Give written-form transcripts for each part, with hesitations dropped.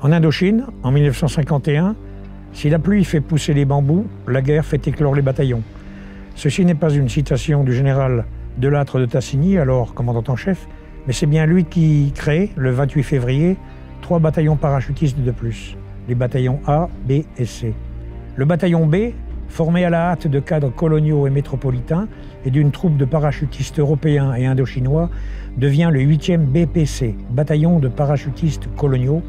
En Indochine, en 1951, si la pluie fait pousser les bambous, la guerre fait éclore les bataillons. Ceci n'est pas une citation du général Delattre de Tassigny, alors commandant en chef, mais c'est bien lui qui crée, le 28 février, 3 bataillons parachutistes de plus, les bataillons A, B et C. Le bataillon B, formé à la hâte de cadres coloniaux et métropolitains et d'une troupe de parachutistes européens et indochinois, devient le 8e BPC, bataillon de parachutistes coloniaux,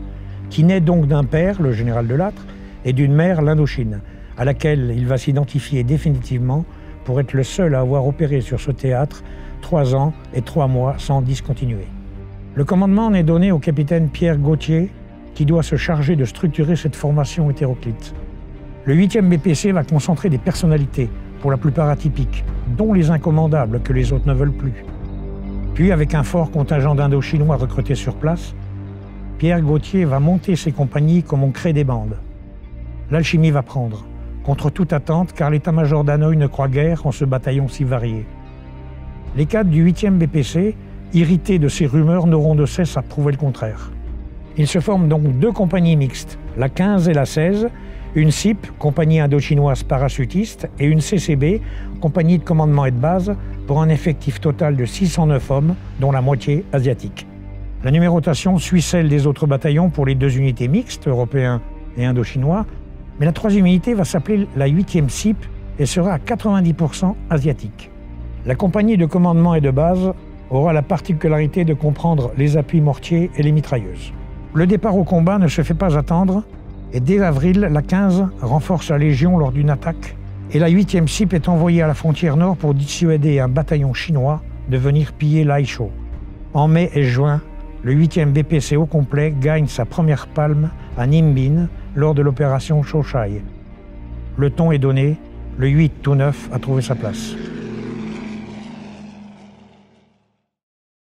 qui naît donc d'un père, le général Delattre, et d'une mère, l'Indochine, à laquelle il va s'identifier définitivement pour être le seul à avoir opéré sur ce théâtre 3 ans et 3 mois sans discontinuer. Le commandement en est donné au capitaine Pierre Gauthier, qui doit se charger de structurer cette formation hétéroclite. Le 8e BPC va concentrer des personnalités, pour la plupart atypiques, dont les incommandables que les autres ne veulent plus. Puis, avec un fort contingent d'Indochinois recrutés sur place, Pierre Gauthier va monter ses compagnies comme on crée des bandes. L'alchimie va prendre, contre toute attente, car l'état-major d'Hanoï ne croit guère en ce bataillon si varié. Les cadres du 8e BPC, irrités de ces rumeurs, n'auront de cesse à prouver le contraire. Il se forment donc 2 compagnies mixtes, la 15 et la 16, une CIP, compagnie indochinoise parachutiste, et une CCB, compagnie de commandement et de base, pour un effectif total de 609 hommes, dont la moitié asiatiques. La numérotation suit celle des autres bataillons pour les 2 unités mixtes, européens et indochinois, mais la 3e unité va s'appeler la 8e CIP et sera à 90% asiatique. La compagnie de commandement et de base aura la particularité de comprendre les appuis mortiers et les mitrailleuses. Le départ au combat ne se fait pas attendre, et dès avril, la 15 renforce la Légion lors d'une attaque, et la 8e CIP est envoyée à la frontière nord pour dissuader un bataillon chinois de venir piller l'Aïcho. En mai et juin, le 8e BPC au complet gagne sa première palme à Ninh lors de l'opération Shōshai. Le ton est donné, le 8 tout neuf a trouvé sa place.